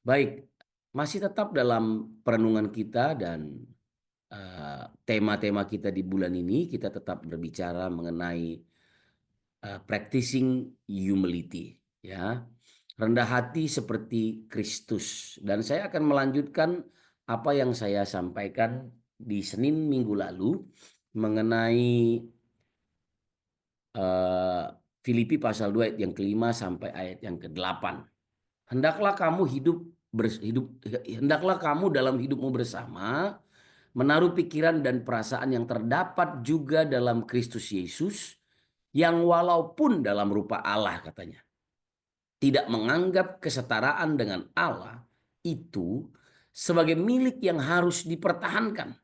Baik, masih tetap dalam perenungan kita dan tema-tema kita di bulan ini kita tetap berbicara mengenai practicing humility, ya. Rendah hati seperti Kristus. Dan saya akan melanjutkan apa yang saya sampaikan di Senin minggu lalu mengenai eh, Filipi pasal 2 ayat yang kelima sampai ayat yang ke-8. Hendaklah kamu hendaklah kamu dalam hidupmu bersama menaruh pikiran dan perasaan yang terdapat juga dalam Kristus Yesus, yang walaupun dalam rupa Allah, katanya, tidak menganggap kesetaraan dengan Allah itu sebagai milik yang harus dipertahankan,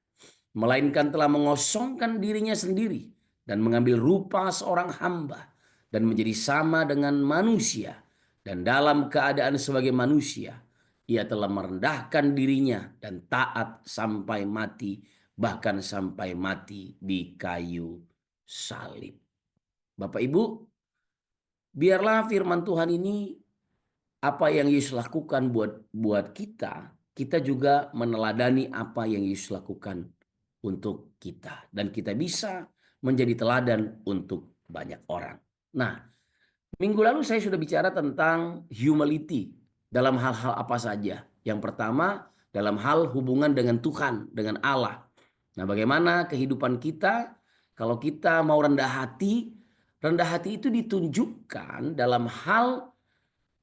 melainkan telah mengosongkan dirinya sendiri dan mengambil rupa seorang hamba dan menjadi sama dengan manusia, dan dalam keadaan sebagai manusia ia telah merendahkan dirinya dan taat sampai mati, bahkan sampai mati di kayu salib. Bapak Ibu, biarlah firman Tuhan ini, apa yang Yesus lakukan buat kita, kita juga meneladani apa yang Yesus lakukan untuk kita. Dan kita bisa menjadi teladan untuk banyak orang. Nah, minggu lalu saya sudah bicara tentang humility dalam hal-hal apa saja. Yang pertama, dalam hal hubungan dengan Tuhan, dengan Allah. Nah, bagaimana kehidupan kita kalau kita mau rendah hati? Rendah hati itu ditunjukkan dalam hal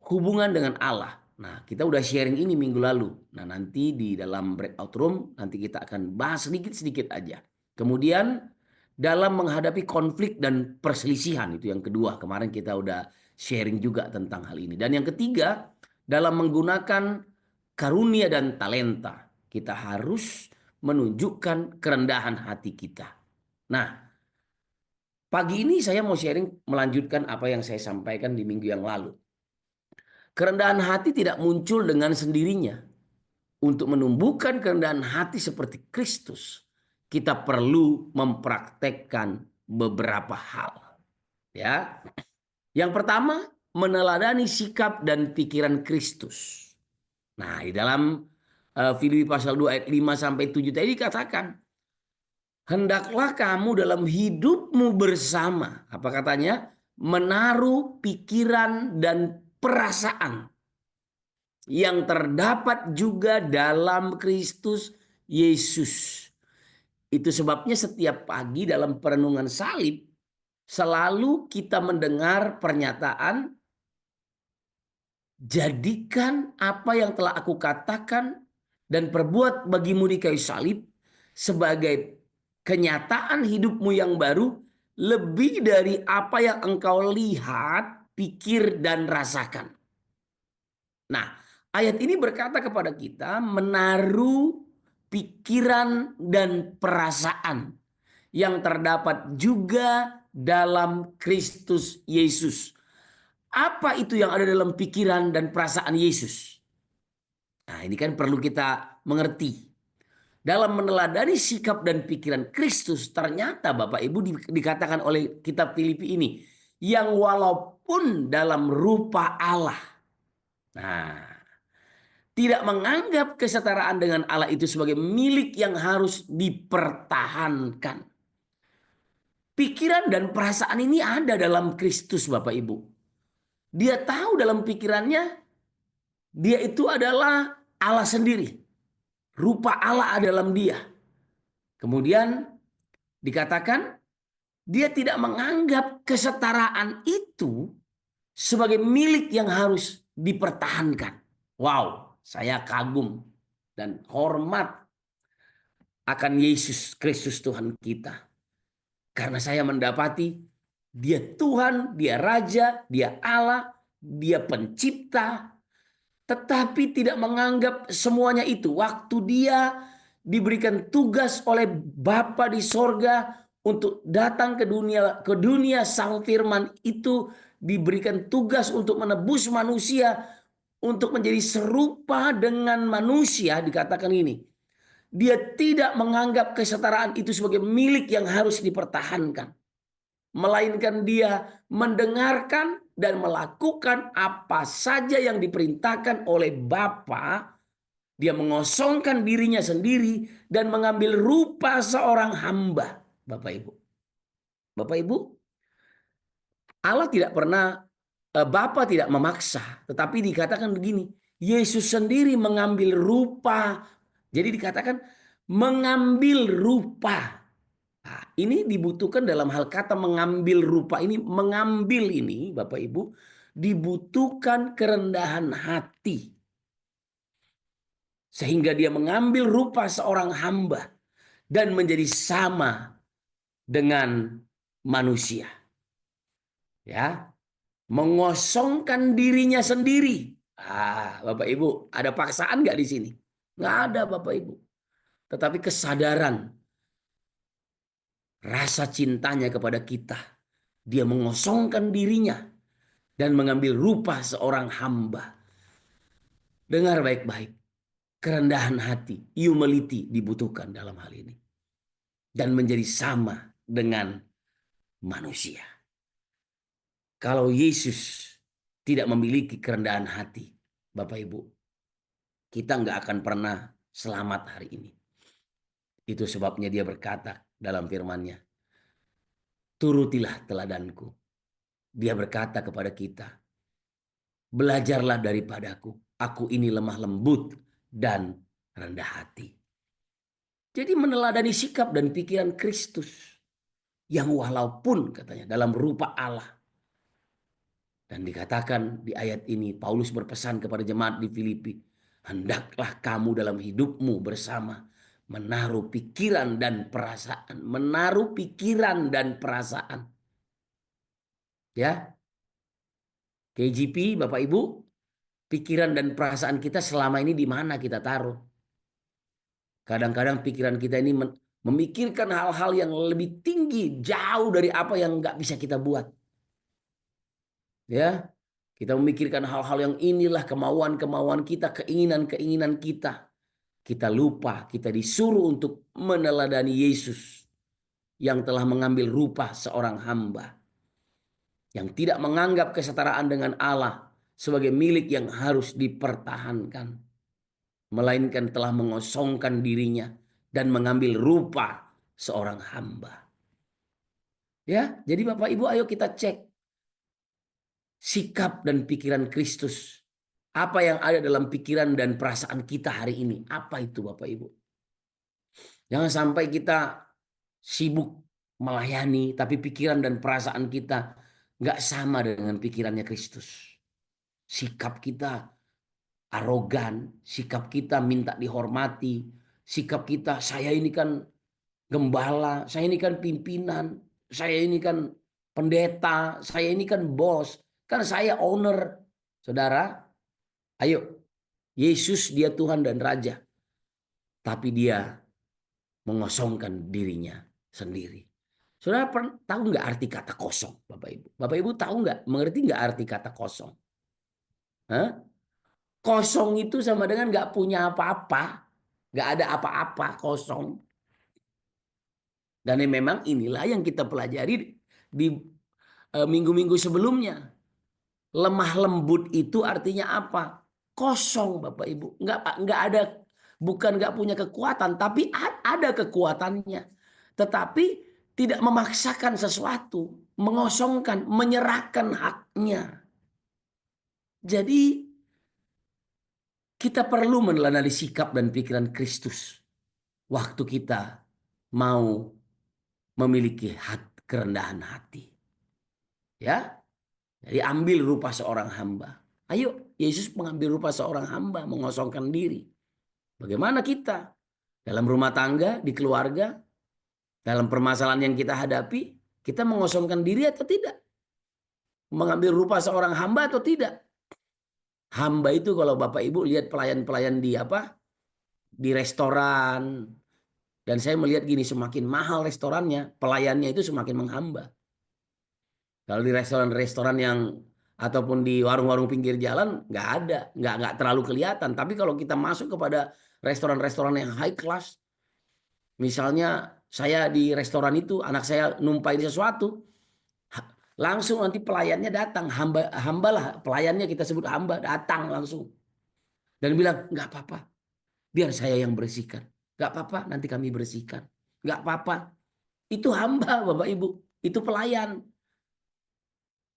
hubungan dengan Allah. Nah, kita udah sharing ini minggu lalu. Nah, nanti di dalam breakout room nanti kita akan bahas sedikit-sedikit aja. Kemudian dalam menghadapi konflik dan perselisihan, itu yang kedua. Kemarin kita udah sharing juga tentang hal ini. Dan yang ketiga, dalam menggunakan karunia dan talenta, kita harus menunjukkan kerendahan hati kita. Nah, pagi ini saya mau sharing melanjutkan apa yang saya sampaikan di minggu yang lalu. Kerendahan hati tidak muncul dengan sendirinya. Untuk menumbuhkan kerendahan hati seperti Kristus, kita perlu mempraktekkan beberapa hal. Ya, yang pertama, meneladani sikap dan pikiran Kristus. Nah, di dalam Filipi pasal 2 ayat 5 sampai 7 tadi dikatakan, hendaklah kamu dalam hidupmu bersama, apa katanya? Menaruh pikiran dan perasaan yang terdapat juga dalam Kristus Yesus. Itu sebabnya setiap pagi dalam perenungan salib selalu kita mendengar pernyataan, jadikan apa yang telah aku katakan dan perbuat bagimu di kayu salib sebagai kenyataan hidupmu yang baru, lebih dari apa yang engkau lihat, pikir, dan rasakan. Nah, ayat ini berkata kepada kita menaruh pikiran dan perasaan yang terdapat juga dalam Kristus Yesus. Apa itu yang ada dalam pikiran dan perasaan Yesus? Nah, ini kan perlu kita mengerti. Dalam meneladani sikap dan pikiran Kristus, ternyata Bapak Ibu dikatakan oleh kitab Filipi ini, yang walaupun dalam rupa Allah. Nah, tidak menganggap kesetaraan dengan Allah itu sebagai milik yang harus dipertahankan. Pikiran dan perasaan ini ada dalam Kristus, Bapak Ibu. Dia tahu dalam pikirannya, dia itu adalah Allah sendiri. Rupa Allah ada dalam dia. Kemudian dikatakan, dia tidak menganggap kesetaraan itu sebagai milik yang harus dipertahankan. Wow, saya kagum dan hormat akan Yesus Kristus Tuhan kita. Karena saya mendapati dia Tuhan, dia Raja, dia Allah, dia pencipta. Tetapi tidak menganggap semuanya itu. Waktu dia diberikan tugas oleh Bapa di sorga untuk datang ke dunia sang firman itu, diberikan tugas untuk menebus manusia, untuk menjadi serupa dengan manusia, dikatakan ini. Dia tidak menganggap kesetaraan itu sebagai milik yang harus dipertahankan. melainkan dia mendengarkan dan melakukan apa saja yang diperintahkan oleh Bapa. Dia mengosongkan dirinya sendiri dan mengambil rupa seorang hamba. Bapak Ibu. Bapak Ibu, Allah tidak pernah, Bapa tidak memaksa. Tetapi dikatakan begini, Yesus sendiri mengambil rupa. Jadi dikatakan mengambil rupa. Nah, ini dibutuhkan dalam hal kata mengambil rupa ini. Mengambil ini Bapak Ibu dibutuhkan kerendahan hati. Sehingga dia mengambil rupa seorang hamba dan menjadi sama dengan manusia. Ya, mengosongkan dirinya sendiri. Bapak Ibu, ada paksaan nggak di sini? Nggak ada Bapak Ibu. Tetapi kesadaran, rasa cintanya kepada kita. Dia mengosongkan dirinya dan mengambil rupa seorang hamba. Dengar baik-baik. Kerendahan hati, humility dibutuhkan dalam hal ini. Dan menjadi sama dengan manusia. Kalau Yesus tidak memiliki kerendahan hati, Bapak Ibu, kita nggak akan pernah selamat hari ini. Itu sebabnya dia berkata dalam firman-Nya, turutilah teladanku. Dia berkata kepada kita, belajarlah daripadaku, aku ini lemah lembut dan rendah hati. Jadi meneladani sikap dan pikiran Kristus yang walaupun katanya dalam rupa Allah. Dan dikatakan di ayat ini Paulus berpesan kepada jemaat di Filipi, hendaklah kamu dalam hidupmu bersama menaruh pikiran dan perasaan, menaruh pikiran dan perasaan. Ya. KJP Bapak Ibu, pikiran dan perasaan kita selama ini di mana kita taruh? Kadang-kadang pikiran kita ini memikirkan hal-hal yang lebih tinggi, jauh dari apa yang nggak bisa kita buat. Ya, kita memikirkan hal-hal yang inilah kemauan-kemauan kita, keinginan-keinginan kita. Kita lupa, kita disuruh untuk meneladani Yesus yang telah mengambil rupa seorang hamba. Yang tidak menganggap kesetaraan dengan Allah sebagai milik yang harus dipertahankan. Melainkan telah mengosongkan dirinya dan mengambil rupa seorang hamba. Ya, jadi Bapak Ibu ayo kita cek sikap dan pikiran Kristus. Apa yang ada dalam pikiran dan perasaan kita hari ini? Apa itu Bapak Ibu? Jangan sampai kita sibuk melayani, tapi pikiran dan perasaan kita nggak sama dengan pikirannya Kristus. Sikap kita arogan, sikap kita minta dihormati, sikap kita saya ini kan gembala, saya ini kan pimpinan, saya ini kan pendeta, saya ini kan bos, kan saya owner. Saudara, ayo, Yesus dia Tuhan dan Raja. Tapi dia mengosongkan dirinya sendiri. Saudara tahu nggak arti kata kosong, Bapak Ibu? Bapak Ibu tahu nggak, mengerti nggak arti kata kosong? Hah? Kosong itu sama dengan nggak punya apa-apa, nggak ada apa-apa, kosong. Dan memang inilah yang kita pelajari di minggu-minggu sebelumnya. Lemah lembut itu artinya apa? Kosong Bapak Ibu. Nggak ada, bukan nggak punya kekuatan, tapi ada kekuatannya. Tetapi tidak memaksakan sesuatu, mengosongkan, menyerahkan haknya. Jadi kita perlu meneladani sikap dan pikiran Kristus waktu kita mau memiliki kerendahan hati. Ya, jadi ambil rupa seorang hamba. Ayo, Yesus mengambil rupa seorang hamba, mengosongkan diri. Bagaimana kita dalam rumah tangga, di keluarga, dalam permasalahan yang kita hadapi, kita mengosongkan diri atau tidak? Mengambil rupa seorang hamba atau tidak? Hamba itu kalau Bapak Ibu lihat pelayan-pelayan di di restoran, dan saya melihat gini, semakin mahal restorannya, pelayannya itu semakin menghamba. Kalau di restoran-restoran yang ataupun di warung-warung pinggir jalan nggak ada, nggak terlalu kelihatan. Tapi kalau kita masuk kepada restoran-restoran yang high class, misalnya saya di restoran itu anak saya numpain sesuatu, Langsung nanti pelayannya datang, hambalah pelayannya, kita sebut hamba, datang langsung dan bilang, nggak apa-apa, biar saya yang bersihkan. Nggak apa-apa, nanti kami bersihkan. Nggak apa-apa. Itu hamba, Bapak Ibu. Itu pelayan.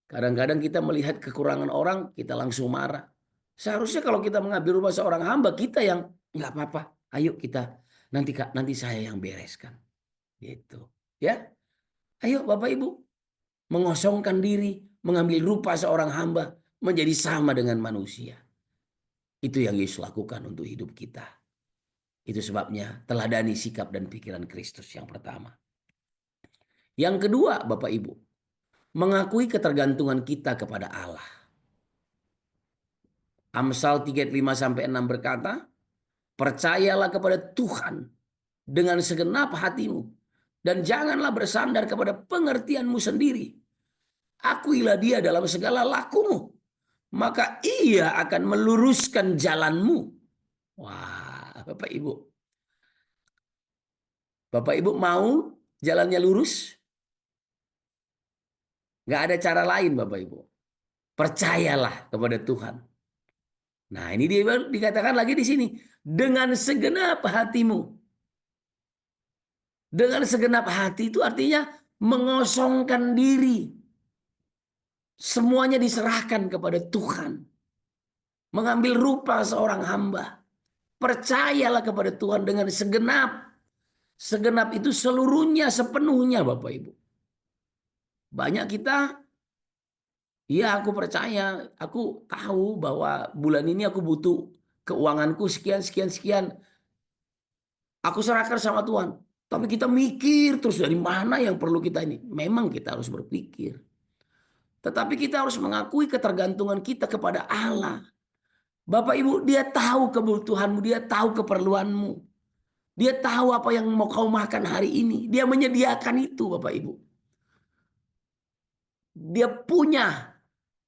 Kadang-kadang kita melihat kekurangan orang, kita langsung marah. Seharusnya kalau kita mengambil rumah seorang hamba, kita yang nggak apa-apa. Ayo kita, nanti saya yang bereskan. Gitu. Ya, ayo Bapak Ibu, mengosongkan diri, mengambil rupa seorang hamba, menjadi sama dengan manusia. Itu yang Yesus lakukan untuk hidup kita. Itu sebabnya teladani sikap dan pikiran Kristus yang pertama. Yang kedua, Bapak Ibu, mengakui ketergantungan kita kepada Allah. Amsal 3:5-6 berkata, percayalah kepada Tuhan dengan segenap hatimu dan janganlah bersandar kepada pengertianmu sendiri. Akuilah dia dalam segala lakumu, maka ia akan meluruskan jalanmu. Wah, Bapak Ibu. Bapak Ibu mau jalannya lurus? Gak ada cara lain Bapak Ibu. Percayalah kepada Tuhan. Nah, ini dia dikatakan lagi di sini, dengan segenap hatimu. Dengan segenap hati itu artinya mengosongkan diri. Semuanya diserahkan kepada Tuhan. Mengambil rupa seorang hamba. Percayalah kepada Tuhan dengan segenap. Segenap itu seluruhnya, sepenuhnya Bapak Ibu. Banyak kita, ya aku percaya, aku tahu bahwa bulan ini aku butuh keuanganku sekian, sekian, sekian. Aku serahkan sama Tuhan. Tapi kita mikir terus dari mana yang perlu kita ini. Memang kita harus berpikir. Tetapi kita harus mengakui ketergantungan kita kepada Allah. Bapak Ibu, dia tahu kebutuhanmu, dia tahu keperluanmu. Dia tahu apa yang mau kau makan hari ini. Dia menyediakan itu Bapak Ibu. Dia punya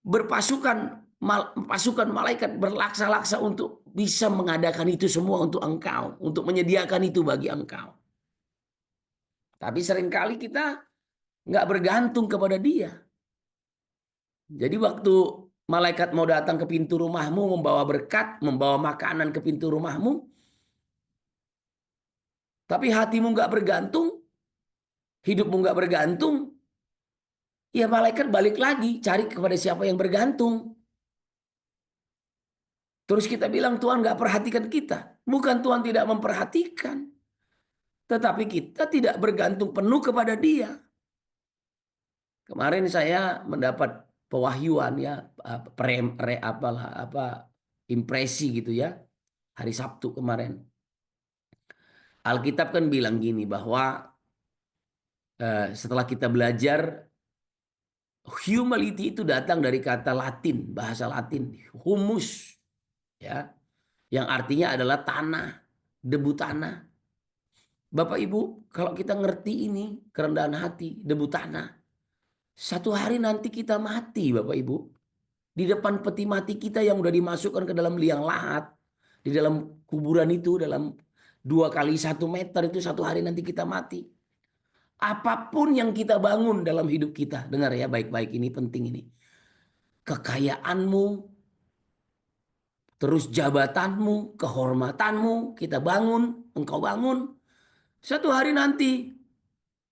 pasukan malaikat berlaksa-laksa untuk bisa mengadakan itu semua untuk engkau. Untuk menyediakan itu bagi engkau. Tapi seringkali kita nggak bergantung kepada dia. Jadi waktu malaikat mau datang ke pintu rumahmu, membawa berkat, membawa makanan ke pintu rumahmu, tapi hatimu nggak bergantung, hidupmu nggak bergantung, ya malaikat balik lagi cari kepada siapa yang bergantung. Terus kita bilang Tuhan nggak perhatikan kita. Bukan Tuhan tidak memperhatikan. Tetapi kita tidak bergantung penuh kepada dia. Kemarin saya mendapat pewahyuan ya, impresi gitu ya. Hari Sabtu kemarin. Alkitab kan bilang gini bahwa setelah kita belajar, humility itu datang dari kata Latin, bahasa Latin, humus, ya, yang artinya adalah tanah, debu tanah. Bapak Ibu, kalau kita ngerti ini, kerendahan hati, debu tanah, satu hari nanti kita mati, Bapak Ibu, di depan peti mati kita yang udah dimasukkan ke dalam liang lahat, di dalam kuburan itu, dalam 2x1 meter itu, satu hari nanti kita mati. Apapun yang kita bangun dalam hidup kita, dengar ya baik-baik, ini penting ini. Kekayaanmu, terus jabatanmu, kehormatanmu, kita bangun, engkau bangun. Satu hari nanti,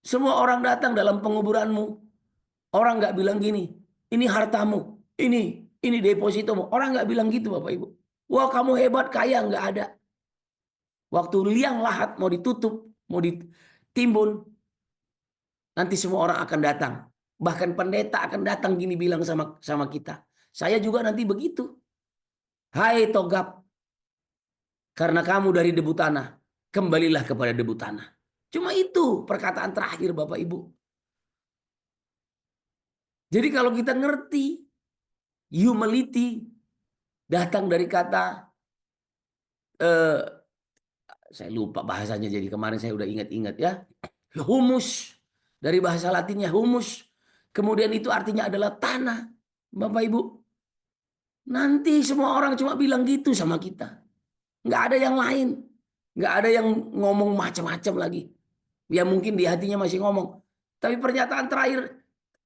semua orang datang dalam penguburanmu. Orang nggak bilang gini, ini hartamu, ini depositomu. Orang nggak bilang gitu Bapak Ibu. Wah kamu hebat, kaya, nggak ada. Waktu liang lahat mau ditutup, mau ditimbun, nanti semua orang akan datang. Bahkan pendeta akan datang gini bilang sama kita. Saya juga nanti begitu. Hai Togap, karena kamu dari debu tanah, kembalilah kepada debu tanah. Cuma itu perkataan terakhir Bapak Ibu. Jadi kalau kita ngerti, humility datang dari kata, saya lupa bahasanya, jadi kemarin saya udah ingat-ingat ya. Humus, dari bahasa Latinnya humus. Kemudian itu artinya adalah tanah. Bapak Ibu, nanti semua orang cuma bilang gitu sama kita. Nggak ada yang lain. Nggak ada yang ngomong macam-macam lagi. Ya mungkin di hatinya masih ngomong. Tapi pernyataan terakhir,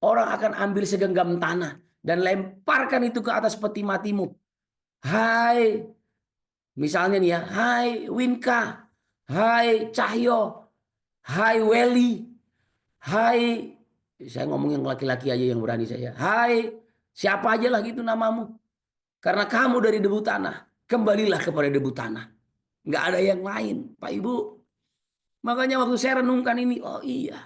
orang akan ambil segenggam tanah dan lemparkan itu ke atas peti matimu. Hai, misalnya nih ya, hai Winka, hai Cahyo, hai Welly, hai, saya ngomong yang laki-laki aja yang berani saya. Hai, siapa aja lah gitu namamu. Karena kamu dari debu tanah, kembalilah kepada debu tanah. Nggak ada yang lain, Pak Ibu. Makanya waktu saya renungkan ini, oh iya,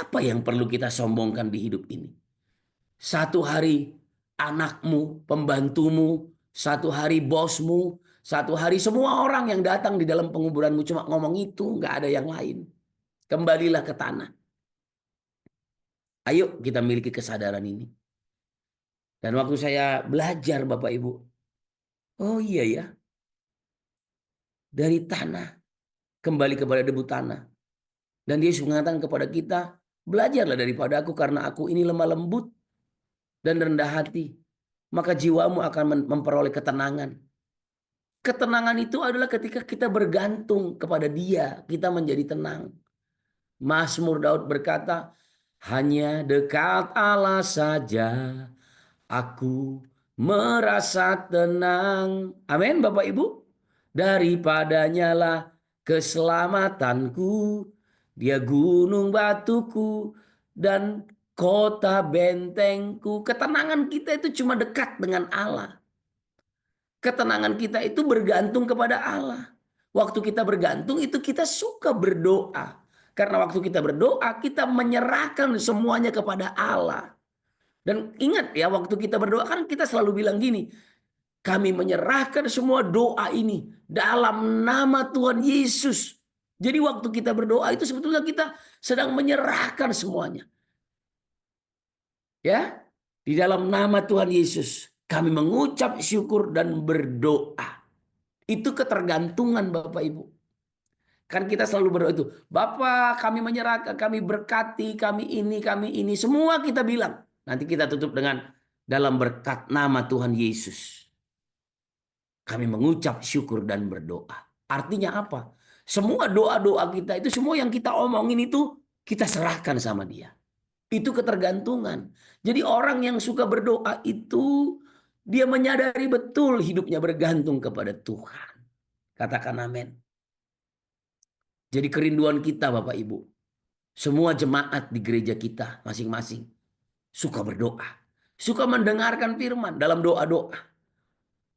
apa yang perlu kita sombongkan di hidup ini? Satu hari anakmu, pembantumu, satu hari bosmu, satu hari semua orang yang datang di dalam penguburanmu cuma ngomong itu, nggak ada yang lain. Kembalilah ke tanah. Ayo kita miliki kesadaran ini. Dan waktu saya belajar Bapak Ibu, oh iya ya, dari tanah kembali kepada debu tanah. Dan Yesus mengatakan kepada kita, belajarlah daripada aku karena aku ini lemah lembut dan rendah hati. Maka jiwamu akan memperoleh ketenangan. Ketenangan itu adalah ketika kita bergantung kepada Dia, kita menjadi tenang. Mazmur Daud berkata, hanya dekat Allah saja aku merasa tenang. Amin Bapak Ibu. Daripadanya lah keselamatanku. Dia gunung batuku dan kota bentengku. Ketenangan kita itu cuma dekat dengan Allah. Ketenangan kita itu bergantung kepada Allah. Waktu kita bergantung itu kita suka berdoa. Karena waktu kita berdoa kita menyerahkan semuanya kepada Allah. Dan ingat ya waktu kita berdoa kan kita selalu bilang gini. Kami menyerahkan semua doa ini dalam nama Tuhan Yesus. Jadi waktu kita berdoa itu sebetulnya kita sedang menyerahkan semuanya. Ya, di dalam nama Tuhan Yesus kami mengucap syukur dan berdoa. Itu ketergantungan Bapak Ibu. Kan kita selalu berdoa itu. Bapak kami menyerahkan, kami berkati, kami ini. Semua kita bilang. Nanti kita tutup dengan dalam berkat nama Tuhan Yesus. Kami mengucap syukur dan berdoa. Artinya apa? Semua doa-doa kita itu, semua yang kita omongin itu kita serahkan sama Dia. Itu ketergantungan. Jadi orang yang suka berdoa itu dia menyadari betul hidupnya bergantung kepada Tuhan. Katakan amin. Jadi kerinduan kita Bapak Ibu. Semua jemaat di gereja kita masing-masing suka berdoa. Suka mendengarkan firman dalam doa-doa.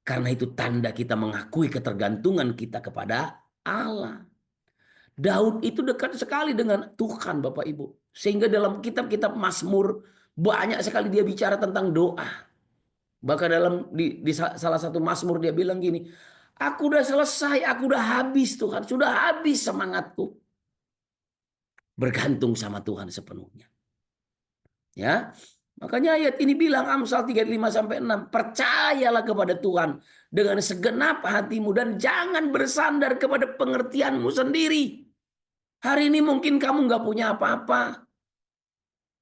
Karena itu tanda kita mengakui ketergantungan kita kepada Allah. Daud itu dekat sekali dengan Tuhan Bapak Ibu. Sehingga dalam kitab-kitab Mazmur banyak sekali dia bicara tentang doa. Bahkan di salah satu Mazmur dia bilang gini, aku udah selesai, aku udah habis Tuhan, sudah habis semangatku. Bergantung sama Tuhan sepenuhnya. Ya. Makanya ayat ini bilang Amsal 35-6, percayalah kepada Tuhan dengan segenap hatimu dan jangan bersandar kepada pengertianmu sendiri. Hari ini mungkin kamu nggak punya apa-apa.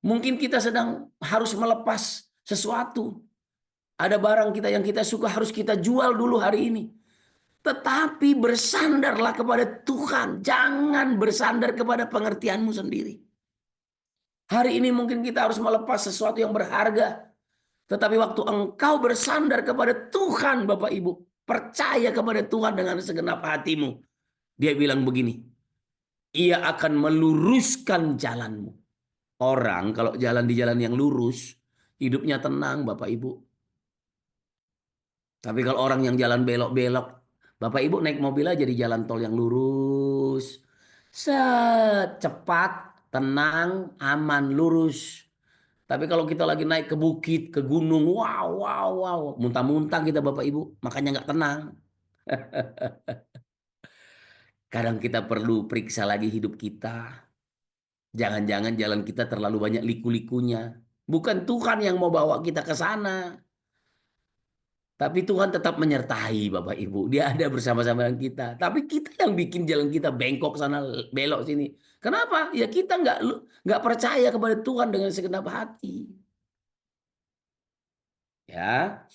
Mungkin kita sedang harus melepas sesuatu. Ada barang kita yang kita suka harus kita jual dulu hari ini. Tetapi bersandarlah kepada Tuhan. Jangan bersandar kepada pengertianmu sendiri. Hari ini mungkin kita harus melepas sesuatu yang berharga. Tetapi waktu engkau bersandar kepada Tuhan Bapak Ibu. Percaya kepada Tuhan dengan segenap hatimu. Dia bilang begini. Ia akan meluruskan jalanmu. Orang kalau jalan di jalan yang lurus. Hidupnya tenang Bapak Ibu. Tapi kalau orang yang jalan belok-belok. Bapak Ibu naik mobil aja di jalan tol yang lurus. Secepat, tenang, aman, lurus. Tapi kalau kita lagi naik ke bukit, ke gunung, wow, wow, wow. Muntah-muntah kita Bapak Ibu. Makanya nggak tenang. Kadang kita perlu periksa lagi hidup kita. Jangan-jangan jalan kita terlalu banyak liku-likunya. Bukan Tuhan yang mau bawa kita ke sana. Tapi Tuhan tetap menyertai Bapak Ibu. Dia ada bersama-sama dengan kita. Tapi kita yang bikin jalan kita bengkok sana, belok sini. Kenapa? Ya kita nggak percaya kepada Tuhan dengan segenap hati. Ya.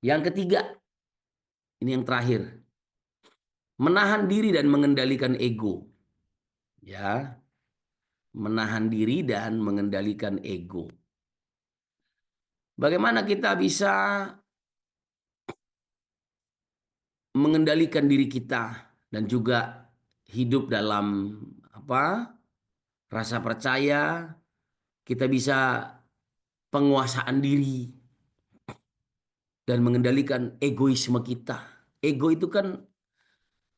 Yang ketiga, ini yang terakhir. Menahan diri dan mengendalikan ego. Ya. menahan diri dan mengendalikan ego. Bagaimana kita bisa mengendalikan diri kita dan juga hidup dalam apa? Rasa percaya, kita bisa penguasaan diri dan mengendalikan egoisme kita. Ego itu kan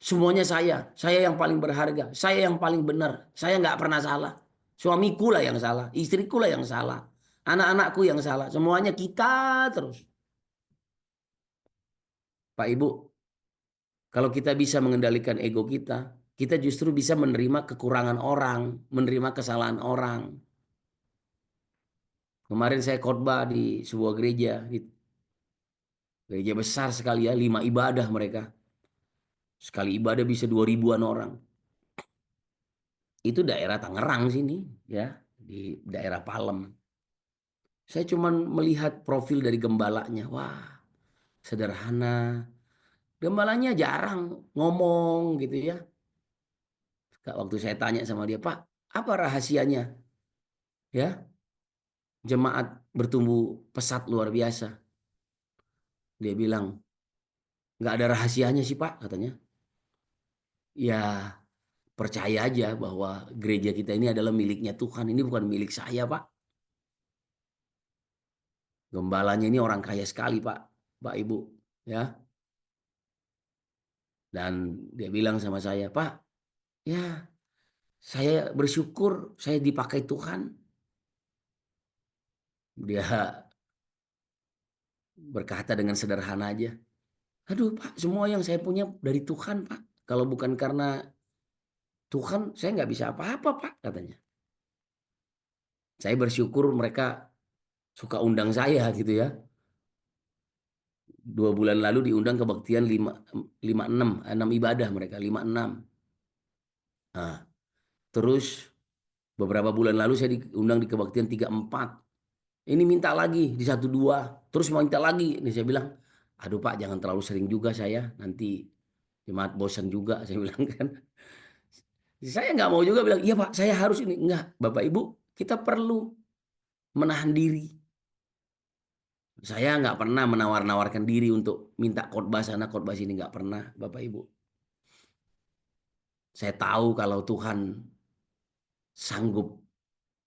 semuanya saya yang paling berharga, saya yang paling benar, saya nggak pernah salah. Suamiku lah yang salah, istriku lah yang salah, anak-anakku yang salah, semuanya kita terus. Pak Ibu, kalau kita bisa mengendalikan ego kita, kita justru bisa menerima kekurangan orang, menerima kesalahan orang. Kemarin saya khotbah di sebuah gereja, di gereja besar sekali ya, 5 ibadah mereka. Sekali ibadah bisa 2 ribuan orang. Itu daerah Tangerang sini, ya, di daerah Palem. Saya cuma melihat profil dari gembalanya. Wah, sederhana. Gembalanya jarang ngomong gitu ya. Waktu saya tanya sama dia, Pak, apa rahasianya? Ya, jemaat bertumbuh pesat luar biasa. Dia bilang, nggak ada rahasianya sih Pak, katanya. Ya, percaya aja bahwa gereja kita ini adalah miliknya Tuhan. Ini bukan milik saya, Pak. Gembalanya ini orang kaya sekali, Pak. Pak Ibu. Ya. Dan dia bilang sama saya, Pak, ya saya bersyukur saya dipakai Tuhan. Dia berkata dengan sederhana aja. Aduh Pak, semua yang saya punya dari Tuhan Pak. Kalau bukan karena Tuhan, saya nggak bisa apa-apa Pak, katanya. Saya bersyukur mereka suka undang saya gitu ya. 2 bulan lalu diundang kebaktian 5 6 ibadah mereka 5 6. Nah, terus beberapa bulan lalu saya diundang di kebaktian 3 4. Ini minta lagi di 1 2, terus mau minta lagi. Ini saya bilang, aduh Pak jangan terlalu sering juga saya, nanti jemaat bosan juga, saya bilang kan. Saya nggak mau juga bilang, iya Pak saya harus ini. Enggak, Bapak Ibu kita perlu menahan diri. Saya nggak pernah menawar-nawarkan diri untuk minta khotbah sana khotbah sini, nggak pernah Bapak Ibu. Saya tahu kalau Tuhan sanggup.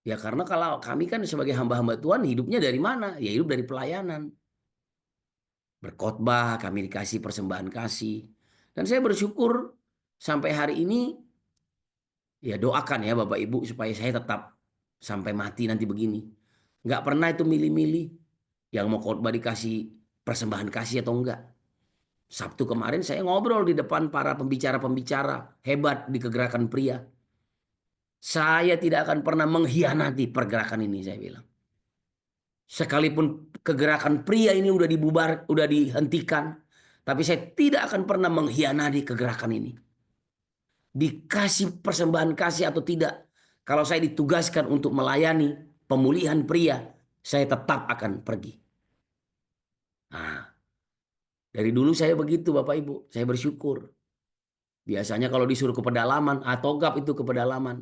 Ya karena kalau kami kan sebagai hamba-hamba Tuhan hidupnya dari mana? Ya hidup dari pelayanan. Berkhotbah, kami dikasih persembahan kasih. Dan saya bersyukur sampai hari ini, ya doakan ya Bapak Ibu supaya saya tetap sampai mati nanti begini. Nggak pernah itu milih-milih yang mau khotbah dikasih persembahan kasih atau enggak. Sabtu kemarin saya ngobrol di depan para pembicara-pembicara hebat di kegerakan pria. Saya tidak akan pernah mengkhianati pergerakan ini, saya bilang. Sekalipun kegerakan pria ini udah dibubar, udah dihentikan, tapi saya tidak akan pernah mengkhianati kegerakan ini. Dikasih persembahan kasih atau tidak, kalau saya ditugaskan untuk melayani pemulihan pria, saya tetap akan pergi. Nah, dari dulu saya begitu Bapak Ibu, saya bersyukur. Biasanya kalau disuruh ke pedalaman, gap itu ke pedalaman.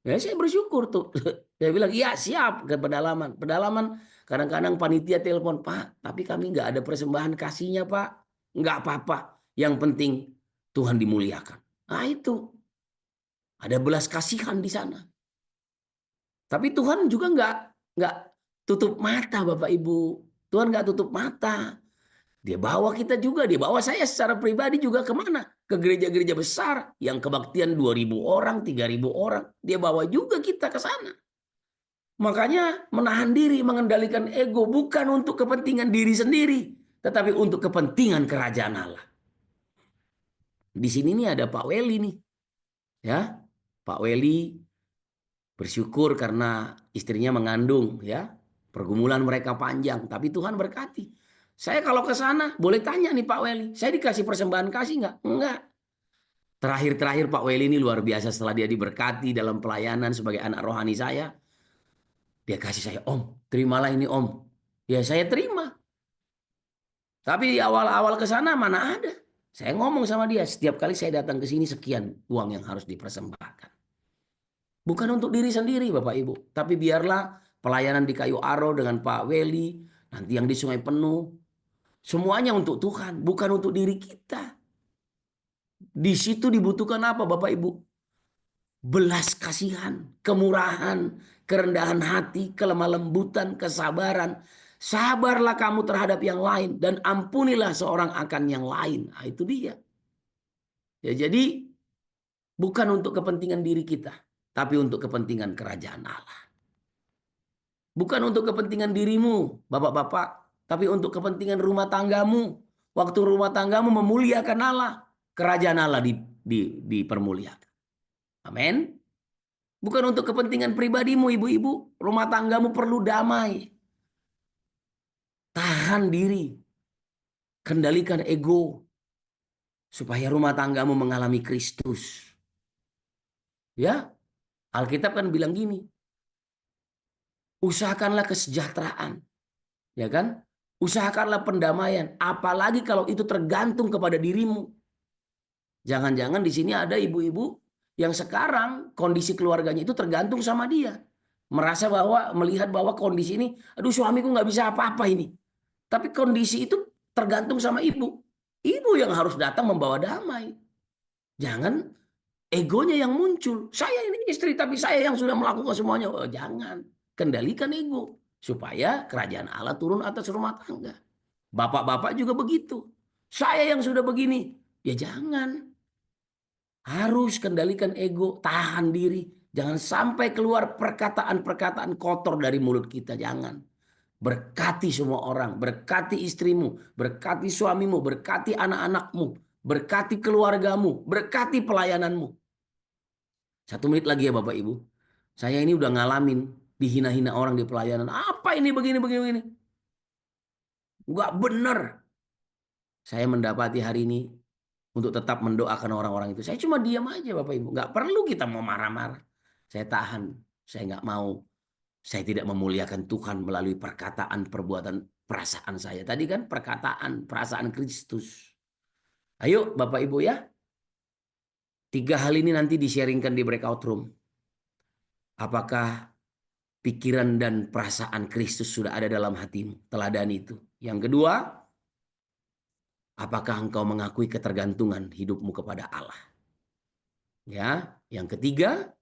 Ya saya bersyukur tuh. Saya bilang, iya siap ke pedalaman. Pedalaman kadang-kadang panitia telepon, Pak, tapi kami nggak ada persembahan kasihnya Pak. Nggak apa-apa. Yang penting Tuhan dimuliakan. Nah itu. Ada belas kasihan di sana. Tapi Tuhan juga nggak tutup mata Bapak Ibu. Tuhan nggak tutup mata. Dia bawa kita juga. Dia bawa saya secara pribadi juga kemana? Ke gereja-gereja besar. Yang kebaktian 2 ribu orang, 3 ribu orang. Dia bawa juga kita ke sana. Makanya menahan diri, mengendalikan ego bukan untuk kepentingan diri sendiri, tetapi untuk kepentingan kerajaan Allah. Di sini nih ada Pak Weli nih, ya. Pak Weli bersyukur karena istrinya mengandung, ya. Pergumulan mereka panjang, tapi Tuhan berkati. Saya kalau ke sana boleh tanya nih Pak Weli, saya dikasih persembahan kasih nggak? Enggak. Terakhir-terakhir Pak Weli ini luar biasa setelah dia diberkati dalam pelayanan sebagai anak rohani saya. Dia kasih saya, Om, terimalah ini Om. Ya saya terima. Tapi di awal-awal ke sana mana ada. Saya ngomong sama dia, setiap kali saya datang ke sini sekian uang yang harus dipersembahkan. Bukan untuk diri sendiri Bapak Ibu. Tapi biarlah pelayanan di Kayu Aro dengan Pak Weli, nanti yang di Sungai Penuh. Semuanya untuk Tuhan, bukan untuk diri kita. Di situ dibutuhkan apa Bapak Ibu? Belas kasihan, kemurahan, kerendahan hati, kelemah lembutan, kesabaran. Sabarlah kamu terhadap yang lain dan ampunilah seorang akan yang lain. Nah, itu dia. Ya, jadi bukan untuk kepentingan diri kita, tapi untuk kepentingan kerajaan Allah. Bukan untuk kepentingan dirimu, bapak-bapak, tapi untuk kepentingan rumah tanggamu. Waktu rumah tanggamu memuliakan Allah, kerajaan Allah dipermuliakan. Amin. Bukan untuk kepentingan pribadimu, ibu-ibu. Rumah tanggamu perlu damai. Tahan diri. Kendalikan ego. Supaya rumah tanggamu mengalami Kristus. Ya, Alkitab kan bilang gini. Usahakanlah kesejahteraan. Ya kan? Usahakanlah pendamaian. Apalagi kalau itu tergantung kepada dirimu. Jangan-jangan di sini ada ibu-ibu yang sekarang kondisi keluarganya itu tergantung sama dia. Merasa bahwa, melihat bahwa kondisi ini, aduh suamiku nggak bisa apa-apa ini. Tapi kondisi itu tergantung sama ibu. Ibu yang harus datang membawa damai. Jangan egonya yang muncul. Saya ini istri tapi saya yang sudah melakukan semuanya. Oh, jangan. Kendalikan ego. Supaya kerajaan Allah turun atas rumah tangga. Bapak-bapak juga begitu. Saya yang sudah begini. Ya jangan. Harus kendalikan ego. Tahan diri. Jangan sampai keluar perkataan-perkataan kotor dari mulut kita. Jangan. Berkati semua orang, berkati istrimu, berkati suamimu, berkati anak-anakmu, berkati keluargamu, berkati pelayananmu. 1 menit lagi ya Bapak Ibu. Saya ini udah ngalamin dihina-hina orang di pelayanan. Apa ini begini, begini, begini. Enggak benar. Saya mendapati hari ini untuk tetap mendoakan orang-orang itu. Saya cuma diam aja Bapak Ibu. Enggak perlu kita mau marah-marah. Saya tahan. Saya enggak mau. Saya tidak memuliakan Tuhan melalui perkataan, perbuatan, perasaan saya. Tadi kan perkataan, perasaan Kristus. Ayo Bapak Ibu ya. 3 hal ini nanti di-sharingkan di breakout room. Apakah pikiran dan perasaan Kristus sudah ada dalam hatimu? Teladan itu. Yang kedua, apakah engkau mengakui ketergantungan hidupmu kepada Allah? Ya, yang ketiga,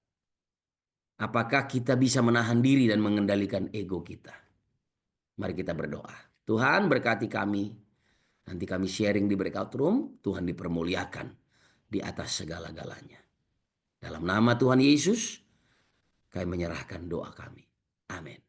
apakah kita bisa menahan diri dan mengendalikan ego kita? Mari kita berdoa. Tuhan berkati kami. Nanti kami sharing di breakout room. Tuhan dipermuliakan di atas segala-galanya. Dalam nama Tuhan Yesus, kami menyerahkan doa kami. Amin.